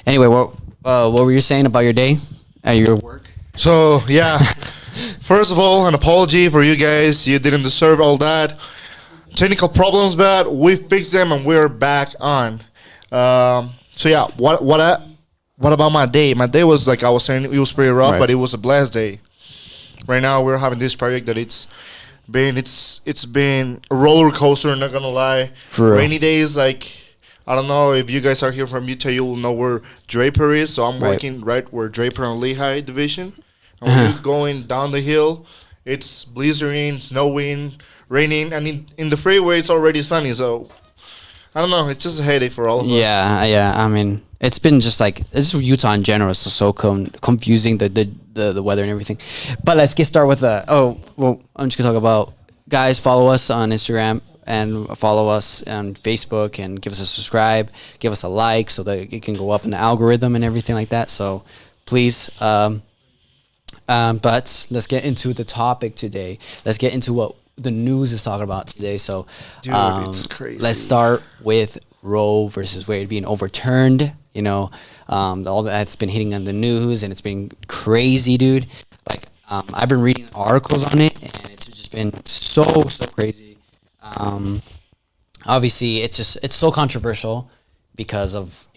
Anyway, what were you saying about your day at your work? So yeah, first of all, an apology for you guys. You didn't deserve all that. Technical problems, but we fixed them and we're back on. So yeah, what about my day? My day was like I was saying, it was pretty rough, Right. but it was a blessed day. Right now we're having this project that it's been a roller coaster. Not gonna lie, For real. rainy days like. I don't know if you guys are here from Utah, you'll know where Draper is. So I'm Right. working right where Draper and Lehigh division. And when you're going down the hill, it's blizzarding, snowing, raining, and in the freeway it's already sunny. So I don't know. It's just a headache for all of us. Yeah. I mean, it's been just like it's just Utah in general. It's so confusing the weather and everything. But let's get started with I'm just gonna talk about guys. Follow us on Instagram and follow us on Facebook and give us a subscribe, give us a like so that it can go up in the algorithm and everything like that. So please. But let's get into the topic today. Let's get into what the news is talking about today. So, Dude, it's crazy. let's start with Roe versus Wade being overturned. You know, all that's been hitting on the news, and it's been crazy, dude. Like, I've been reading articles on it, and it's just been so crazy. Obviously, it's so controversial because of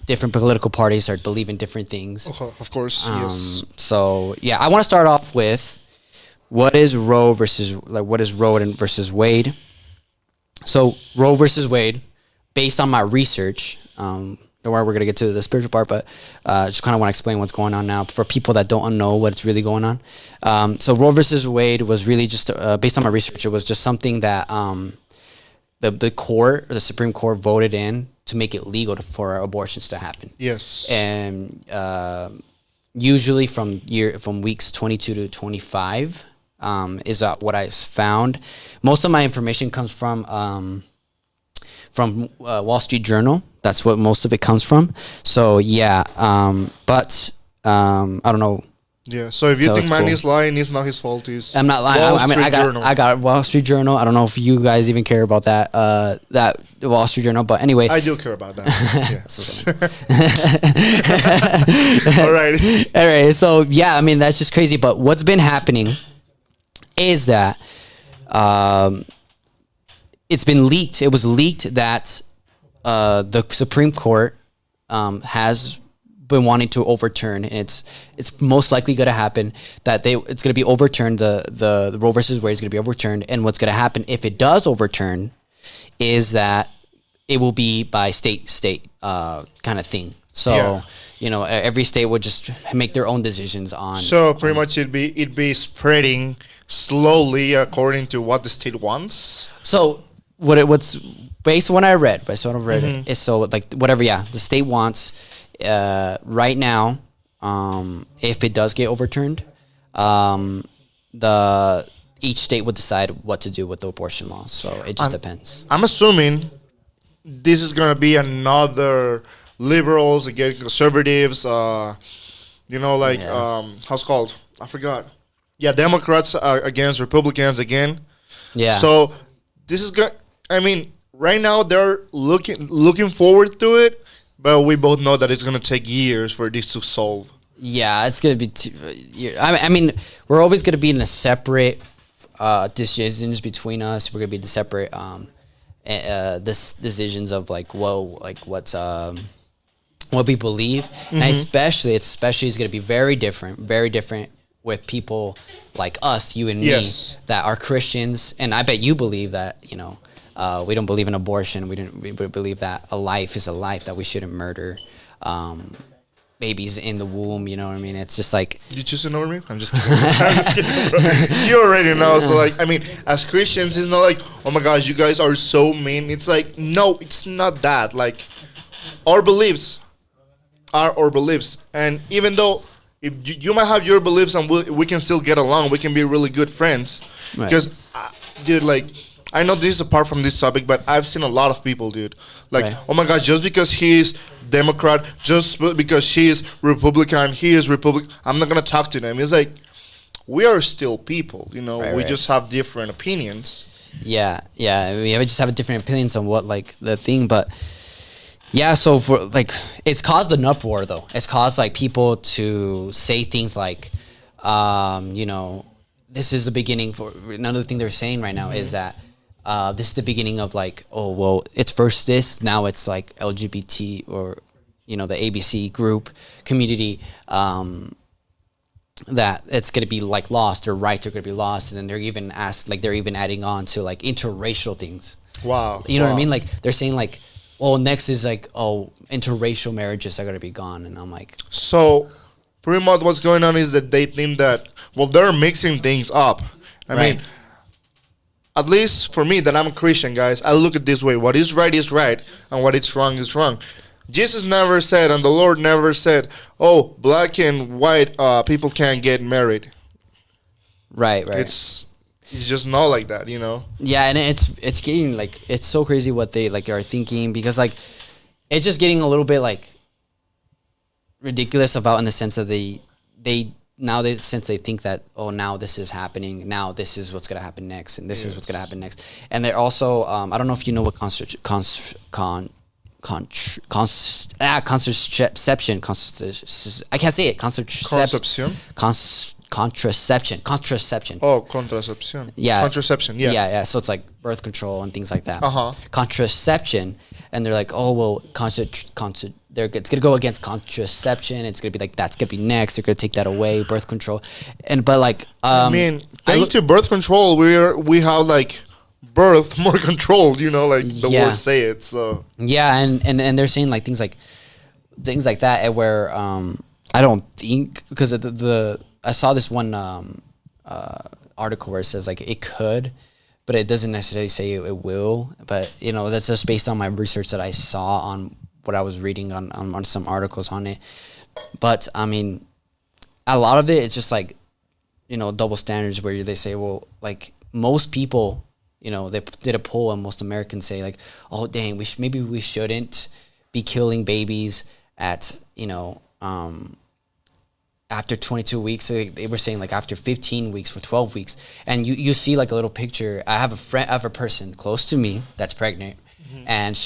different political parties start believing different things. Of course, yes. So yeah, I want to start off with what is Roe versus versus Wade. So Roe versus Wade, based on my research, don't worry, we're gonna get to the spiritual part, but just kind of want to explain what's going on now for people that don't know what's really going on. So Roe versus Wade was really just based on my research. It was just something that the Supreme Court voted in to make it legal for abortions to happen. Yes. And usually from weeks 22 to 25 is what I found. Most of my information comes from Wall Street Journal. That's what most of it comes from. So yeah, but I don't know. Yeah. So if you So think it's man cool. is lying, it's not his fault. It's I'm not lying. Wall I mean, Street Journal. I got Wall Street Journal. I don't know if you guys even care about that Wall Street Journal, but anyway. I do care about that. Yeah. All All right. right. So yeah, I mean that's just crazy. But what's been happening is that it's been leaked. It was leaked that the Supreme Court has been wanting to overturn, and it's most likely going to happen that it's going to be overturned. The Roe versus Wade is going to be overturned, and what's going to happen if it does overturn is that it will be by state kind of thing. So Yeah. every state would just make their own decisions on. So pretty much it'd be spreading slowly according to what the state wants. So what's based on what I read, it is so like whatever. Yeah, the state wants. Right now, if it does get overturned, each state would decide what to do with the abortion laws. So it just depends. I'm assuming this is gonna be another liberals against conservatives. How's it called? I forgot. Yeah, Democrats against Republicans again. Yeah. So this is good. I mean, right now they're looking forward to it, but we both know that it's gonna take years for this to solve. Yeah, it's gonna be. I mean, we're always gonna be in a separate decisions between us. We're gonna be the separate decisions of like what's what we believe, and especially it's gonna be very different with people like us, you and Yes. me, that are Christians, and I bet you believe that we don't believe in abortion. We believe that a life is a life, that we shouldn't murder babies in the womb. You know what I mean? It's just like You choose to know me? I'm just kidding. I'm just kidding, bro. You already know. So, like, I mean, as Christians, it's not like, oh my gosh, you guys are so mean. It's like, no, it's not that. Like, our beliefs are our beliefs. And even though if you might have your beliefs and we can still get along, we can be really good friends. Right. Because, dude, like, I know this is apart from this topic, but I've seen a lot of people, dude. Like, Right. oh my gosh, just because he's Democrat, just because she's Republican, he is Republican, I'm not gonna talk to them. It's like, we are still people, Right, we right. just have different opinions. yeah. We just have a different opinions on what like the thing, but Yeah, so for like, it's caused an uproar though. It's caused like people to say things like, you know, this is the beginning for another thing they're saying right now is that this is the beginning of like, oh well, it's first this, now it's like LGBT or you know the ABC group community, that it's gonna be like lost or rights are gonna be lost, and then they're even adding on to like interracial things. Wow. You know what I mean? Like they're saying like, well, next is like, oh, interracial marriages are gonna be gone, and I'm like, So, pretty much what's going on is that they think that, well, they're mixing things up. I Right. mean, at least for me, that I'm a Christian, guys, I look at this way: what is right, and what is wrong. Jesus never said, and the Lord never said, "Oh, black and white people can't get married." right. It's just not like that, you know. Yeah, and it's getting like, it's so crazy what they like are thinking, because like it's just getting a little bit like ridiculous about in the sense that they since they think that, oh, now this is happening, now this is what's gonna happen next, and this is what's gonna happen next, and they're also I don't know if you know what contraception. I can't say it. Conception. Contraception. Oh, contraception. Yeah. Contraception. Yeah. Yeah. So it's like birth control and things like that. Uh-huh. Contraception, and they're like, oh well, it's gonna go against contraception. It's gonna be like, that's gonna be next. They're gonna take that away, birth control, but like, I mean, thanks to birth control, we have like birth more controlled. You know, like the Yeah. words say it. So yeah, and they're saying like things like that, and where I don't think, because I saw this one article where it says like it could, but it doesn't necessarily say it will. But you know, that's just based on my research that I saw on what I was reading on some articles on it. But I mean, a lot of it is just like, you know, double standards, where they say, well, like most people, you know, they did a poll and most Americans say like, oh dang, maybe we shouldn't be killing babies at, you know, after 22 weeks. So they were saying like after 15 weeks for 12 weeks, and you see like a little picture. I have a person close to me that's pregnant, and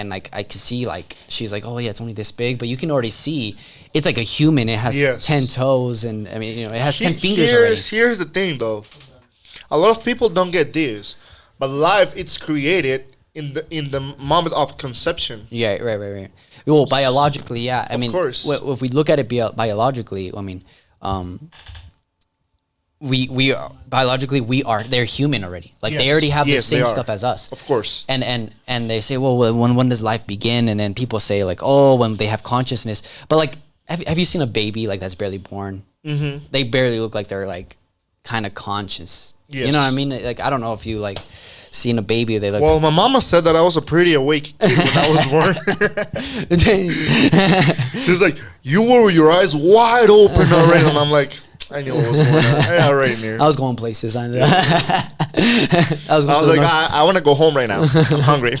like I can see like she's like, oh yeah, it's only this big, but you can already see it's like a human. It has 10 toes, and I mean, you know, it has 10 fingers already. Here's the thing though, a lot of people don't get this, but life it's created in the moment of conception. Yeah, right. Well, biologically, yeah. I mean, course. If we look at it biologically, I mean, we are biologically they're human already. Like they already have the same stuff as us. Of course. And they say, well, when does life begin? And then people say like, oh, when they have consciousness. But like, have you seen a baby like that's barely born? Mm-hmm. They barely look like they're like kind of conscious. Yes. You know what I mean? Like, I don't know if you like seen a baby, they look. Well, my mama said that I was a pretty awake kid when I was born. She's like, you were with your eyes wide open already, and I'm like, I knew what was going on. I already knew. I was going places. I was like, I want to go home right now. I'm hungry.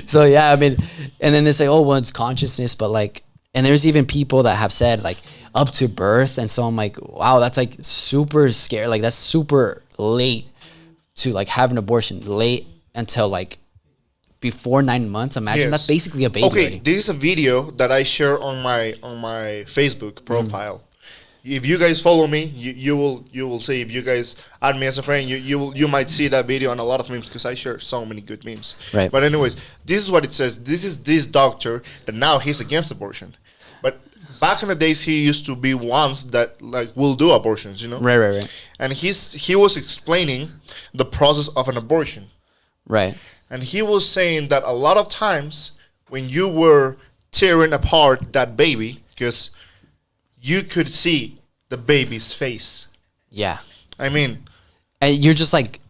So yeah, I mean, and then they say, oh, well, it's consciousness, but like, and there's even people that have said like up to birth, and so I'm like, wow, that's like super scary. Like that's super late to like have an abortion, late until like before 9 months. Imagine that's basically a baby. Okay, already. This is a video that I share on my Facebook profile. If you guys follow me, you will see. If you guys add me as a friend, you might see that video on a lot of memes, because I share so many good memes. Right. But anyways, this is what it says. This is this doctor that now he's against abortion, but back in the days he used to be ones that like will do abortions, you know. Right. And he was explaining the process of an abortion. Right. And he was saying that a lot of times when you were tearing apart that baby, because you could see the baby's face. Yeah. I mean, and you're just like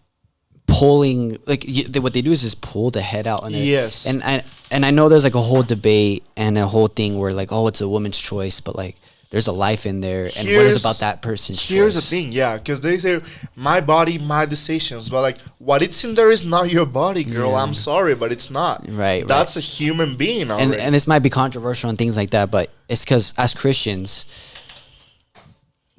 pulling, like what they do is just pull the head out. And yes. And I know there's like a whole debate and a whole thing where like, oh, it's a woman's choice, but like there's a life in there. And what is about that person's choice? Here's the thing, yeah, because they say my body, my decisions, but like what it's in there is not your body, girl. I'm sorry, but it's not. Right. That's a human being already. And this might be controversial and things like that, but it's because as Christians,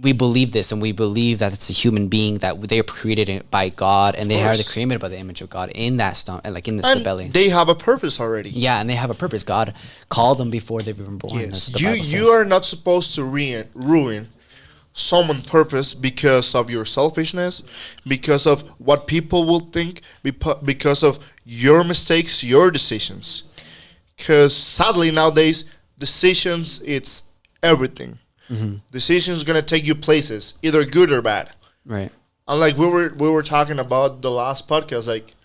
we believe this, and we believe that it's a human being, that they are created by God, and they are created by the image of God in that stomach, like in the belly. They have a purpose already. Yeah, and they have a purpose. God called them before they were even born. Yes, That's what the Bible says. you are not supposed to ruin someone's purpose because of your selfishness, because of what people will think, because of your mistakes, your decisions. Because sadly nowadays, decisions, it's everything. Decisions gonna take you places, either good or bad. Right. And like we were talking about the last podcast, like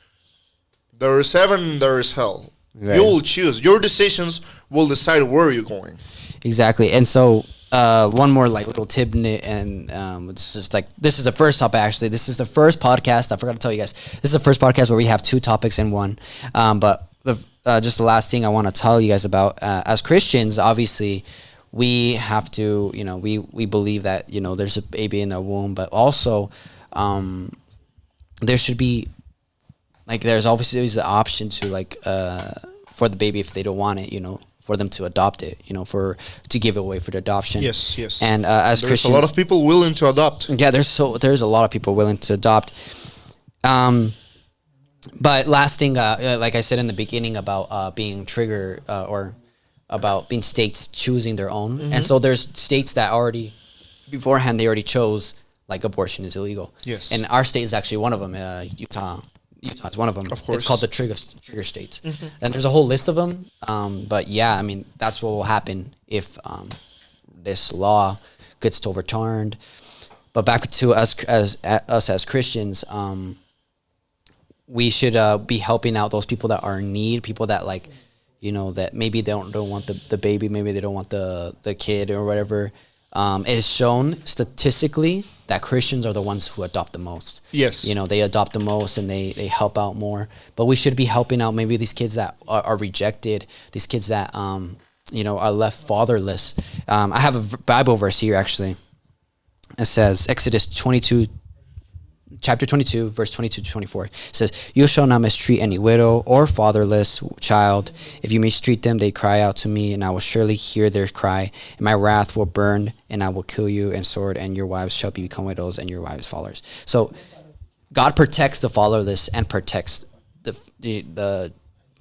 there is heaven, there is hell. Right. You will choose. Your decisions will decide where you're going. Exactly. And so one more like little tip, and it's just like, this is the first topic. Actually, this is the first podcast. I forgot to tell you guys. This is the first podcast where we have two topics in one. But just the last thing I want to tell you guys about, as Christians, obviously, we have to, we believe that, there's a baby in the womb, but also there should be, like, there's obviously the option to, like, for the baby, if they don't want it, for them to adopt it, to give it away for the adoption. Yes. And as there's Christian, a lot of people willing to adopt. Yeah, there's a lot of people willing to adopt. But last thing, like I said in the beginning about being trigger or about being states choosing their own, and so there's states that already beforehand they already chose, like, abortion is illegal. Yes. And our state is actually one of them. Utah is one of them. Of course. It's called the trigger states, and there's a whole list of them. But yeah, I mean, that's what will happen if this law gets overturned. But back to us as Christians, we should be helping out those people that are in need, people that, like, that maybe they don't want the baby, maybe they don't want the kid or whatever. It is shown statistically that Christians are the ones who adopt the most. Yes. They adopt the most, and they help out more. But we should be helping out maybe these kids that are rejected, these kids that, are left fatherless. I have a Bible verse here, actually. It says, Exodus 22, chapter 22, verse 22 to 24. It says, "You shall not mistreat any widow or fatherless child. If you mistreat them, they cry out to me, and I will surely hear their cry. And my wrath will burn, and I will kill you, and sword, and your wives shall become widows, and your wives fathers." So God protects the fatherless and protects the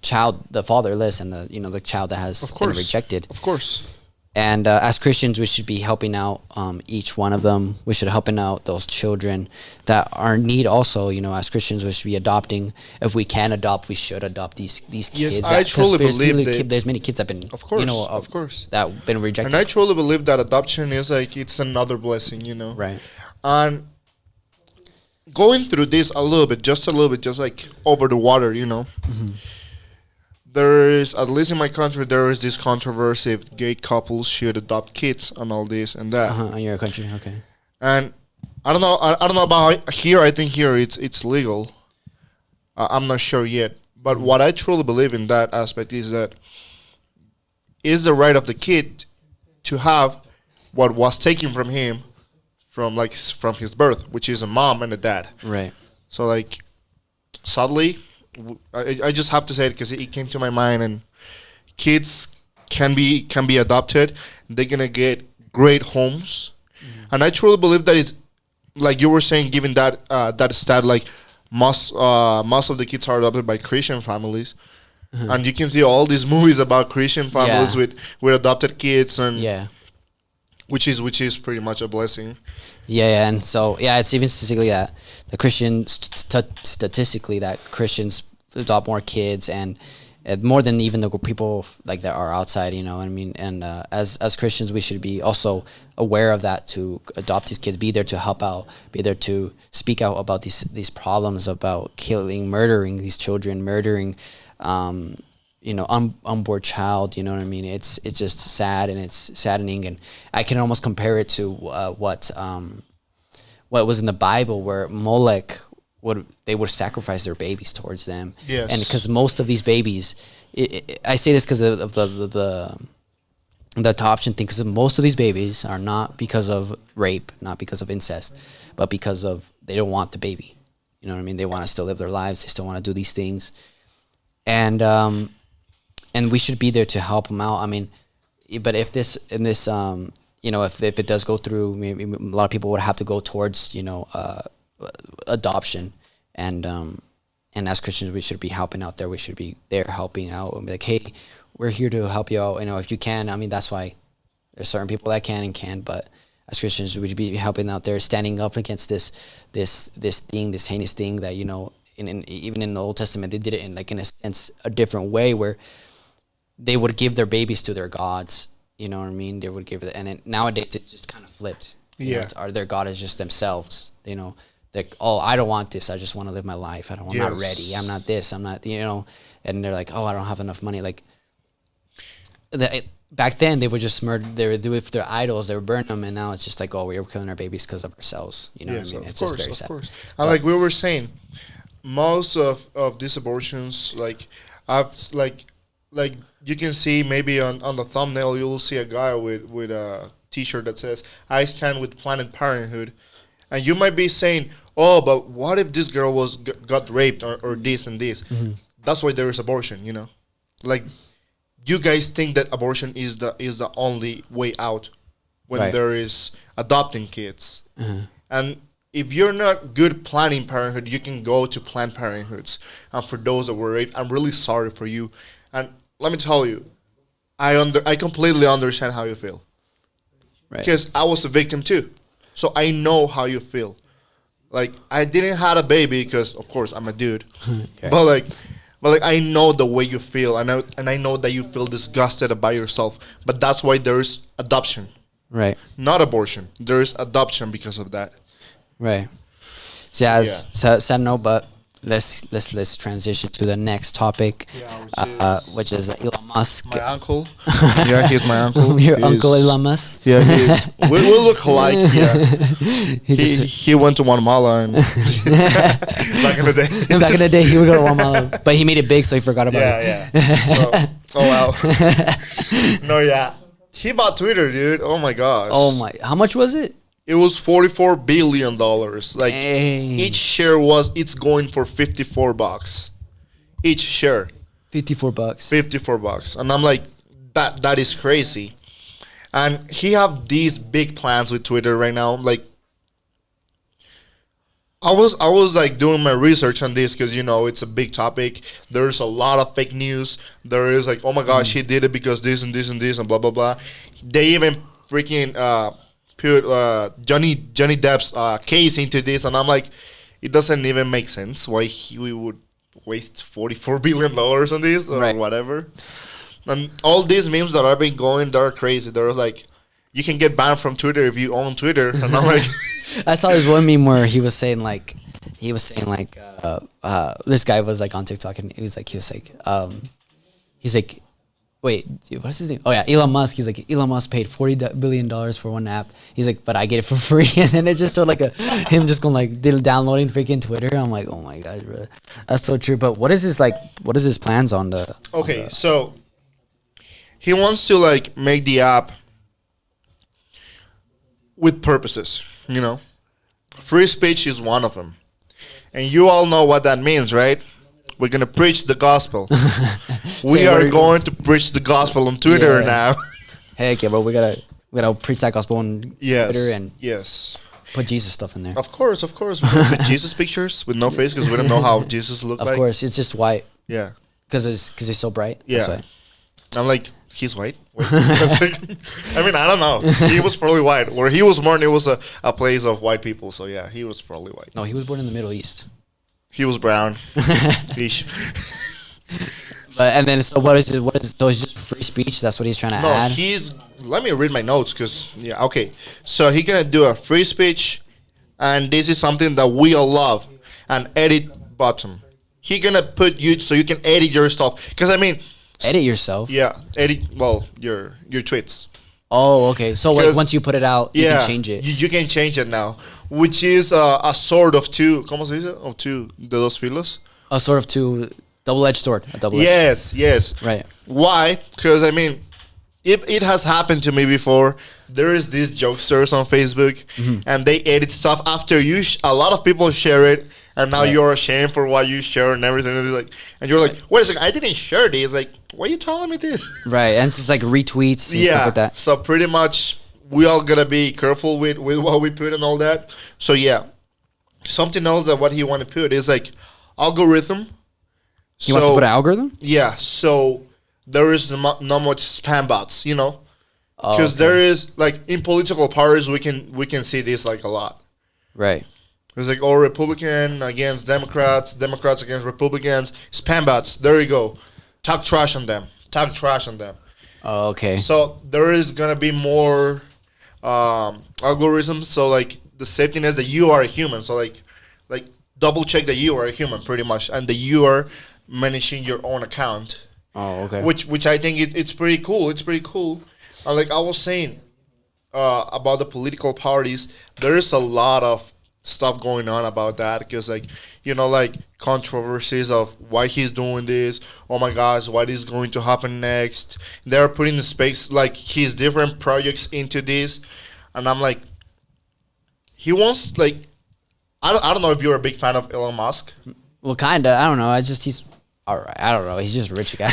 child, the fatherless, and the child that has been rejected. Of course. And as Christians, we should be helping out each one of them. We should helping out those children that are in need. Also, as Christians, we should be adopting. If we can adopt, we should adopt these kids. Yes, I truly believe that. There's many kids that have been, of course, that have been rejected. And I truly believe that adoption is like, it's another blessing, Right. And going through this just like over the water, There is, at least in my country, there is this controversy if gay couples should adopt kids and all this and that. In your country, okay. And I don't know about here. I think here it's legal. I'm not sure yet. But what I truly believe in that aspect is that is the right of the kid to have what was taken from him from his birth, which is a mom and a dad. Right. So, like, sadly, I just have to say it because it came to my mind, and kids can be adopted. They're gonna get great homes, and I truly believe that it's like you were saying, given that stat, like most of the kids are adopted by Christian families, and you can see all these movies about Christian families with adopted kids, and which is pretty much a blessing. Yeah, and so it's even statistically that the statistically that Christians adopt more kids and more than even the people like that are outside. You know what I mean? And as Christians, we should be also aware of that, to adopt these kids, be there to help out, be there to speak out about these problems about murdering these children, murdering. Unborn child, you know what I mean? It's just sad, and it's saddening, and I can almost compare it to what was in the Bible, where Molech would sacrifice their babies towards them. Yes. And because most of these babies, I say this because of the adoption thing, because most of these babies are not because of rape, not because of incest, but because of they don't want the baby. You know what I mean? They want to still live their lives. They still want to do these things, and we should be there to help them out. I mean, but if if it does go through, maybe a lot of people would have to go towards, adoption. And as Christians, we should be helping out there. We should be there helping out and be like, hey, we're here to help you out. If you can, I mean, that's why there's certain people that can and can't, but as Christians, we'd be helping out there, standing up against this heinous thing that, even in the Old Testament, they did it in a sense, a different way, where they would give their babies to their gods. You know what I mean? They would give it, and then nowadays it just kind of flipped. Their God is just themselves. Like, oh, I don't want this. I just want to live my life. I'm not ready. I'm not this. I'm not, and they're like, oh, I don't have enough money. Like, back then they would just murder. They would do it for their idols. They would burn them, and now it's just like, oh, we're killing our babies because of ourselves. You know what I mean? It's just very sad. And like we were saying, most of these abortions, like you can see maybe on the thumbnail, you'll see a guy with a T-shirt that says, "I stand with Planned Parenthood," and you might be saying, "Oh, but what if this girl got raped or this and this?" Mm-hmm. That's why there is abortion. Like, you guys think that abortion is the only way out when there is adopting kids. Mm-hmm. And if you're not good Planned Parenthood, you can go to Planned Parenthoods. And for those that were raped, I'm really sorry for you. And let me tell you, I completely understand how you feel. Because I was a victim too. So I know how you feel. Like, I didn't have a baby because, of course, I'm a dude. But I know the way you feel, and I know that you feel disgusted about yourself. But that's why there's adoption, right? Not abortion. There's adoption because of that, right? So sad note, but let's transition to the next topic, which is Elon Musk. My uncle. Yeah, he's my uncle. Your uncle Elon Musk. Yeah, we look alike. Yeah, he went to Guatemala and back in the day. Back in the day, he would go to Guatemala, but he made it big, so he forgot about it. Yeah. Oh wow. No, yeah. He bought Twitter, dude. Oh my gosh. Oh my. How much was it? It was $44 billion. Like, each share it's going for $54. Each share. $54. $54. And I'm like, that is crazy. And he have these big plans with Twitter right now. Like, I was like doing my research on this because, it's a big topic. There's a lot of fake news. There is like, oh my gosh, he did it because this and this and this and blah, blah, blah. They even freaking put Johnny Depp's case into this, and I'm like, it doesn't even make sense why we would waste $44 billion on this or whatever. And all these memes that have been going, they're crazy. There was like, you can get banned from Twitter if you own Twitter, and I'm like, I saw this one meme where he was saying like this guy was like on TikTok, and he was like wait, what's his name? Oh yeah, Elon Musk. He's like, Elon Musk paid $40 billion for one app. He's like, but I get it for free. And then it just showed like him just going like downloading freaking Twitter. I'm like, oh my gosh, bro, that's so true. But what is his plans on the? Okay, so he wants to like make the app with purposes. Free speech is one of them, and you all know what that means, right? We're going to preach the gospel. We are going to preach the gospel on Twitter now. Heck yeah, bro. We gotta preach that gospel on Twitter and put Jesus stuff in there. Of course. We're going to put Jesus pictures with no face because we don't know how Jesus looked like. Of course. It's just white. Yeah. Because he's so bright. Yeah. That's why. I'm like, he's white? I mean, I don't know. He was probably white. Where he was born, it was a place of white people. So yeah, he was probably white. No, he was born in the Middle East. He was brown. But and then so what is so it's just free speech? That's what he's trying to add. Let me read my notes because okay. So he's gonna do a free speech, and this is something that we all love. An edit button. He's gonna put you so you can edit your stuff. Because I mean, edit yourself. Yeah, edit. Well, your tweets. Oh, okay. So like once you put it out, you can change it. You can change it now, which is a sword of two. ¿Cómo se dice? Of two de dos filos. A sword of two, double-edged sword. A double-edged. Yes. Right. Why? Because I mean, it has happened to me before. There is these jokesters on Facebook, and they edit stuff after you. A lot of people share it, and now you're ashamed for what you share and everything. And you're like, wait a second, I didn't share this. Like, why are you telling me this? Right, and it's just like retweets and stuff like that. So pretty much we all gotta be careful with what we put and all that. So yeah, something else that what he want to put is like algorithm. He wants to put an algorithm? Yeah, so there is not much spam bots, you know, Oh, because okay. there is like in political parties we can see this like a lot. Right. It's like all Republican against Democrats, Democrats against Republicans, spam bots. There you go, talk trash on them, talk trash on them. Oh, okay. So there is gonna be more algorithms. So like the safety net is that you are a human. So like double check that you are a human pretty much, and that you are managing your own account. Oh, okay. Which I think it's pretty cool. It's pretty cool. Like I was saying about the political parties, there is a lot of stuff going on about that because like like controversies of why he's doing this. Oh my gosh, what is going to happen next? They're putting the space like his different projects into this, and I'm like, he wants like I don't know if you're a big fan of Elon Musk. Well, kinda. I don't know. He's all right. I don't know. He's just a rich guy.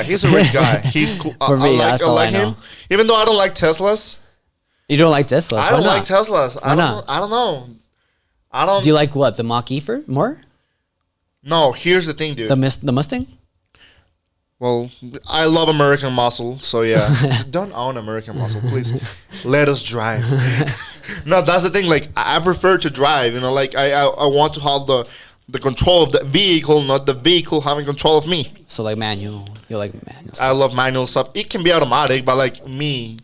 He's a rich guy. He's cool. For me, that's all I know. him. Even though I don't like Teslas. You don't like Teslas? I don't like Teslas. Why not? I don't know. I don't. Do you like what? The Mach-E more? No, here's the thing, dude. The Mustang? Well, I love American muscle, so yeah. Don't own American muscle, please. Let us drive. No, that's the thing. Like, I prefer to drive. Like I want to have the control of the vehicle, not the vehicle having control of me. So like manual. You like manual stuff. I love manual stuff. It can be automatic, but like me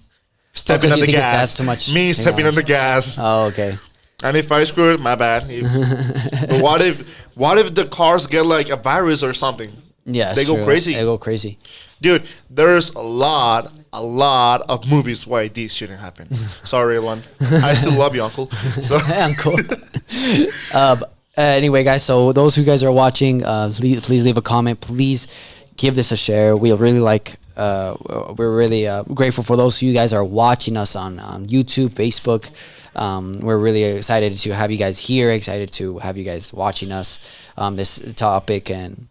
stepping on the gas. Too much Me stepping on the gas. Oh, okay. And if I screw it, my bad. But what if the cars get like a virus or something? Yeah, they go crazy. They go crazy. Dude, there's a lot of movies why this shouldn't happen. Sorry, Elon. I still love you, Uncle. So. Uncle. Anyway, guys, so those who guys are watching, please leave a comment. Please give this a share. We'll really like. We're really grateful for those of you guys are watching us on YouTube, Facebook. We're really excited to have you guys here. Excited to have you guys watching us this topic and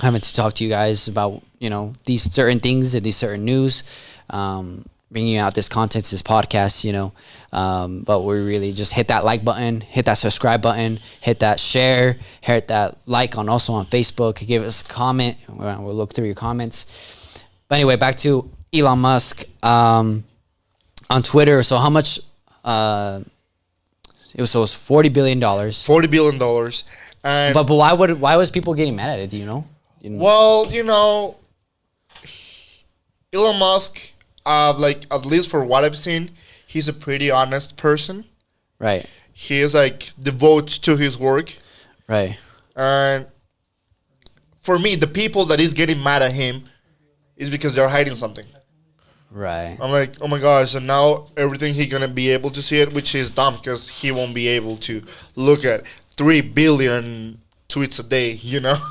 having to talk to you guys about these certain things and these certain news. Bringing out this content, this podcast, but we really just hit that like button, hit that subscribe button, hit that share, hit that like also on Facebook. Give us a comment. We'll look through your comments. But anyway, back to Elon Musk on Twitter. So how much? It was $40 billion. $40 billion. And But why was people getting mad at it? Do you know? Well, Elon Musk, like at least for what I've seen, he's a pretty honest person. Right. He is like devoted to his work. Right. And for me, the people that is getting mad at him is because they're hiding something. Right. I'm like, oh my gosh, so now everything he gonna be able to see it, which is dumb because he won't be able to look at 3 billion tweets a day,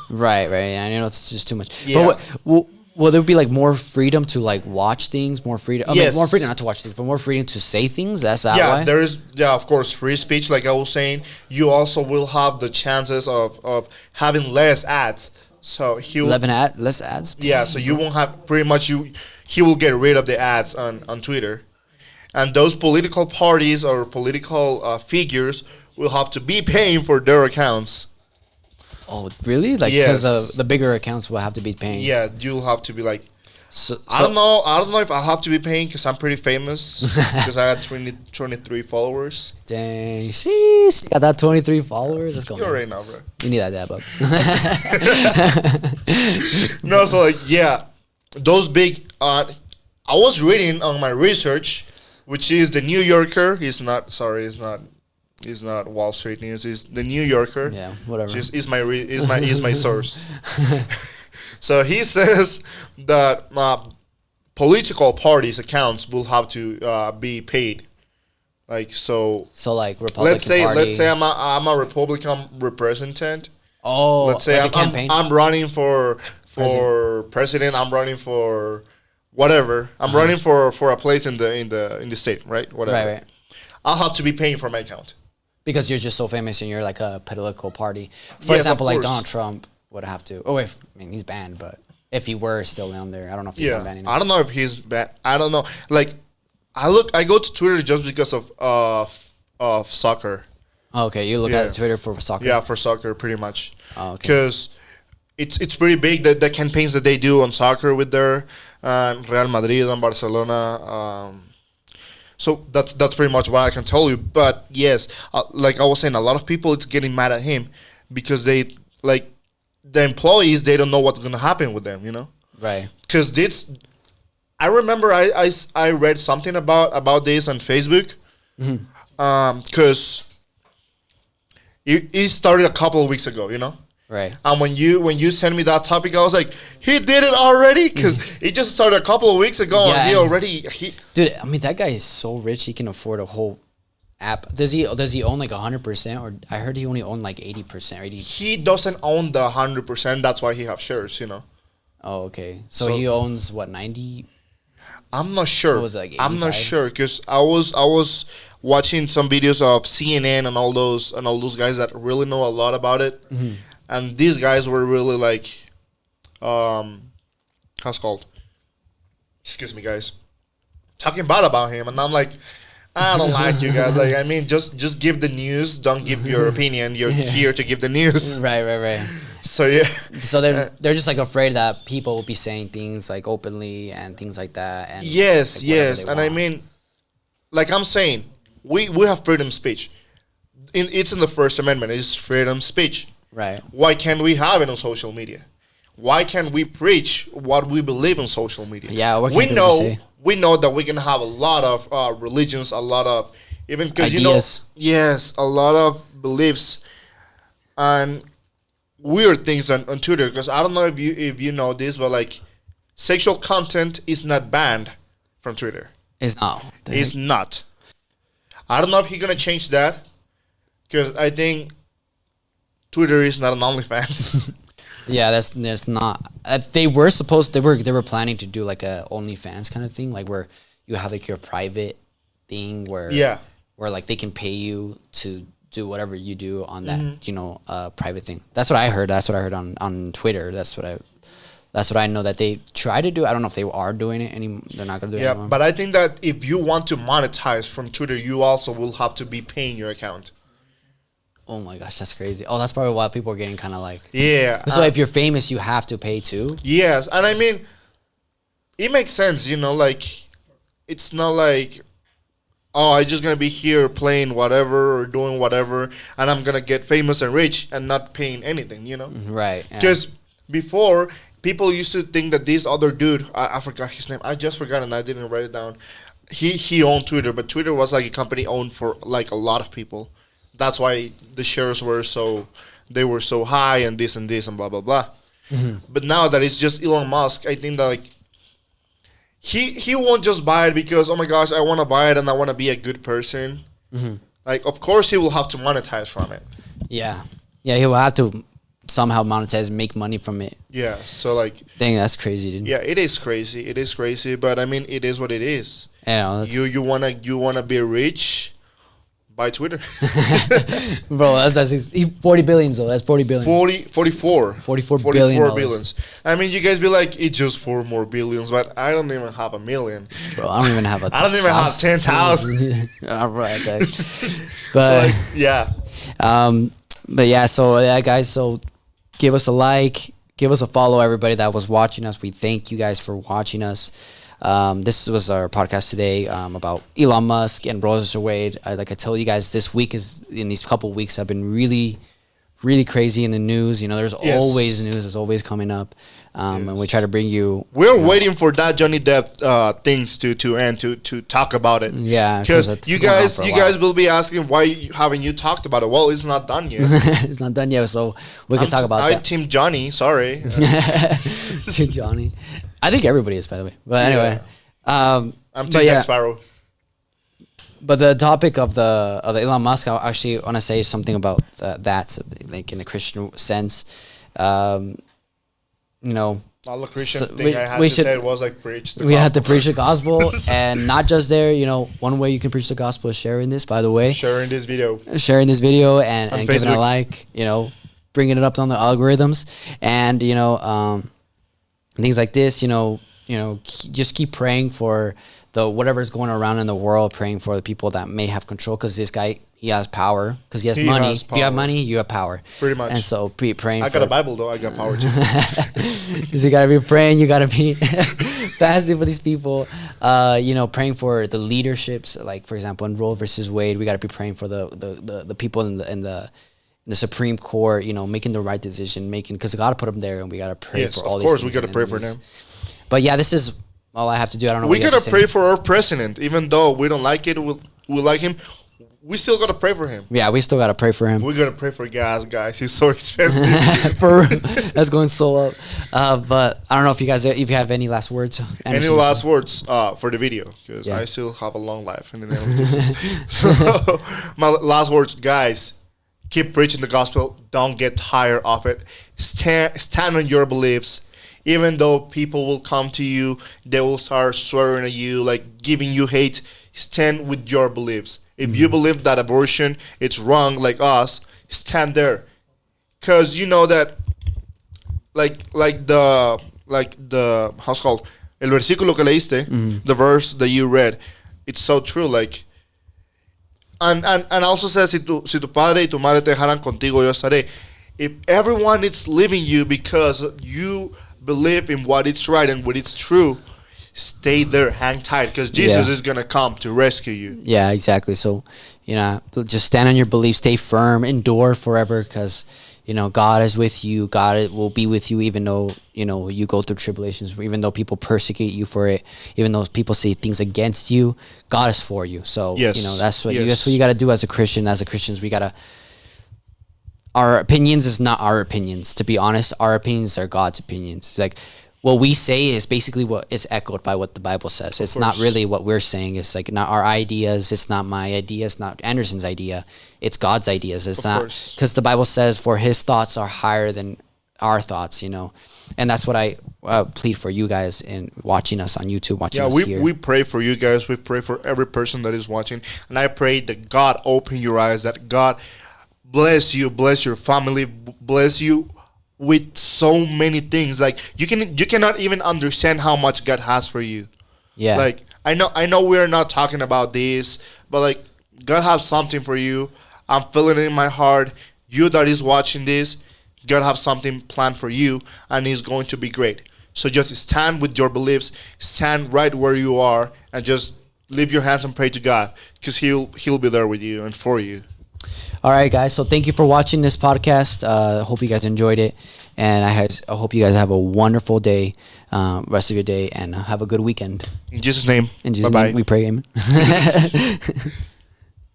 Right. I know it's just too much. Yeah. But will there be like more freedom to like watch things, more freedom? Yes. More freedom not to watch things, but more freedom to say things. That's that Yeah, why. there is. Yeah, of course, free speech. Like I was saying, you also will have the chances of having less ads. So he will, less ads. yeah, so you won't have pretty much he will get rid of the ads on Twitter, and those political parties or political figures will have to be paying for their accounts. Oh, really? Like Yes. because the bigger accounts will have to be paying. Yeah, you'll have to be like. So, I don't know if I'll have to be paying because I'm pretty famous because I had 23 followers. Dang, sheesh, you got that 23 followers. Let's go. You Man. already know, bro. You need that dab up. No, so like yeah, those big. I was reading on my research, which is the New Yorker. He's not Wall Street News. He's the New Yorker. Yeah, whatever. Is my source. So he says that political parties' accounts will have to be paid. Like so. So like Republican Party. Let's say I'm a Republican representative. Oh, Let's say like a campaign. I'm running for president. I'm running for whatever. I'm running for a place in the state, right? Whatever. Right. I'll have to be paying for my account. Because you're just so famous and you're like a political party. For Yes, example, of like course. Donald Trump would have to. Oh, he's banned, but if he were still down there, I don't know if he's Yeah, unbanning. I don't know if he's bad. I don't know. Like, I go to Twitter just because of soccer. Okay, you look Yeah. at Twitter for soccer. Yeah, for soccer, pretty much. Oh, okay. Because it's pretty big, the campaigns that they do on soccer with their Real Madrid and Barcelona. So that's pretty much what I can tell you. But yes, like I was saying, a lot of people it's getting mad at him because they like the employees, they don't know what's gonna happen with them. You know, Right. because this. I remember I read something about this on Facebook. Because it started a couple of weeks ago. You know. Right. And when you sent me that topic, I was like, he did it already, because it just started a couple of weeks ago, Yeah, and he and- already Dude, I mean that guy is so rich he can afford a whole app. Does he own like 100%, or I heard he only owned like 80% or 80? he doesn't own the 100%. That's why he have shares. You know, Oh, okay. So So- he owns what, 90? I'm not sure. What was it, like I'm not 85? sure because I was watching some videos of CNN and all those guys that really know a lot about it, and these guys were really like, how's it called? Excuse me, guys, talking bad about him, and I'm like, I don't like you guys. Like, I mean, just give the news. Don't give your opinion. You're here to give the news. Right. So yeah. So they're just like afraid that people will be saying things like openly and things like that. And Yes, like, whatever yes, they and I want. mean, like I'm saying, we have freedom of speech. It's in the First Amendment. It's freedom of speech. Right. Why can't we have it on social media? Why can't we preach what we believe on social media? Yeah, what can we people know say? we know that we can have a lot of religions, a lot of even because you know, Ideas. yes, a lot of beliefs and weird things on Twitter. Because I don't know if you know this, but like sexual content is not banned from Twitter. It's not. It's not. I don't know if he's gonna change that because I think Twitter is not an OnlyFans. Yeah, that's not. They were planning to do like a OnlyFans kind of thing, like where you have like your private thing where Yeah. where like they can pay you to do whatever you do on that Mm-hmm. private thing. That's what I heard. That's what I heard on Twitter. That's what I know that they try to do. I don't know if they are doing it anymore. They're not gonna do it Yeah, anymore. but I think that if you want to monetize from Twitter, you also will have to be paying your account. Oh my gosh, that's crazy. Oh, that's probably why people are getting kind of like. Yeah. So if you're famous, you have to pay too. Yes, and I mean, it makes sense, you know, like, it's not like, oh, I'm just going to be here playing whatever or doing whatever, and I'm going to get famous and rich and not paying anything, you know? Right. Yeah. Because before, people used to think that this other dude, I forgot his name, I just forgot and I didn't write it down. He owned Twitter, but Twitter was like a company owned for like a lot of people. That's why the shares were so high and this and blah blah blah. But now that it's just Elon Musk, I think that like he won't just buy it because, oh my gosh, I want to buy it and I want to be a good person. Like, of course he will have to monetize from it. Yeah. Yeah, he will have to somehow monetize, make money from it. Yeah, so like, Dang, that's crazy, dude. yeah, it is crazy, but I mean, it is what it is. You know, that's, You wanna be rich, buy Twitter. bro, that's 40 billion though. That's 40 billion. 44 44 billion dollars. billions. I mean, you guys be like, it's just 4 more billions, but I don't even have a million. Bro, I don't even have a. I don't even have 10,000. All right, okay. So But like, yeah, but yeah, so yeah, guys, so give us a like, give us a follow, everybody that was watching us. We thank you guys for watching us. This was our podcast today about Elon Musk and Rose Wade. Like I tell you guys, this week in these couple weeks have been really, really crazy in the news. You know, there's Yes. always news. It's always coming up, and we try to bring you. we're waiting for that Johnny Depp things to end to talk about it. Yeah, because that's you going on guys for a you while. guys will be asking why haven't you talked about it? Well, it's not done yet. It's not done yet, so we can talk about I that. Team Johnny, sorry. To Johnny, I think everybody is, by the way. But anyway, I'm but Team yeah. Jack Sparrow. But the topic of the Elon Musk, I actually want to say something about that, like in a Christian sense. You know, All the Christian So thing I had we to should- say was like preach the we had to gospel. preach the gospel, and not just there. You know, one way you can preach the gospel is sharing this. By the way, sharing this video. sharing this video and On giving a Facebook. like. You know, bringing it up on the algorithms, and things like this. Just keep praying for the whatever's going around in the world, praying for the people that may have control, because this guy, he has power, because he has money. If you have money, you have power. Pretty much. And so praying. I got a Bible though. I got power too. So you gotta be praying. You gotta be fasting for these people. Praying for the leaderships. Like for example, in Roe versus Wade, we gotta be praying for the people in the Supreme Court. Making the right decision, because God put them there, and we gotta pray for all these. Of course, we gotta pray for them. But yeah, this is all I have to do. I don't know. We gotta pray for our president, even though we don't like it. We like him. We still gotta pray for him. Yeah, we still gotta pray for him. We gotta pray for gas, guys. He's so expensive. That's going so up. But I don't know if you have any last words. Any last words for the video? Because I still have a long life. So my last words, guys. Keep preaching the gospel. Don't get tired of it. Stand on your beliefs. Even though people will come to you, they will start swearing at you, like giving you hate. Stand with your beliefs. If you believe that abortion it's wrong, like us, stand there, cause you know that, like the how's it called, el versículo que leíste, the verse that you read, it's so true. Like, and also says, si tu padre y tu madre te dejaran contigo, yo estaré. If everyone is leaving you because you believe in what is right and what is true, stay there, hang tight, because Jesus is gonna come to rescue you. Yeah, exactly. So, just stand on your beliefs, stay firm, endure forever, because God is with you. God will be with you, even though you go through tribulations, even though people persecute you for it, even though people say things against you. God is for you. So that's what you got to do as a Christian. As a Christians, we gotta. Our opinions is not our opinions. To be honest, our opinions are God's opinions. Like, what we say is basically what is echoed by what the Bible says. It's not really what we're saying. It's like not our ideas. It's not my idea. It's not Anderson's idea. It's God's ideas. It's not, because the Bible says, for his thoughts are higher than our thoughts, And that's what I plead for you guys in watching us on YouTube, watching us here. We pray for you guys. We pray for every person that is watching. And I pray that God open your eyes, that God bless you, bless your family, bless you with so many things. Like you cannot even understand how much God has for you. Yeah. Like I know we're not talking about this, but like God has something for you. I'm feeling it in my heart. You that is watching this, God have something planned for you, and it's going to be great. So just stand with your beliefs, stand right where you are, and just lift your hands and pray to God, because He'll be there with you and for you. All right, guys. So thank you for watching this podcast. Hope you guys enjoyed it. And I hope you guys have a wonderful day, rest of your day, and have a good weekend. In Jesus' name. In Jesus' name we pray, amen.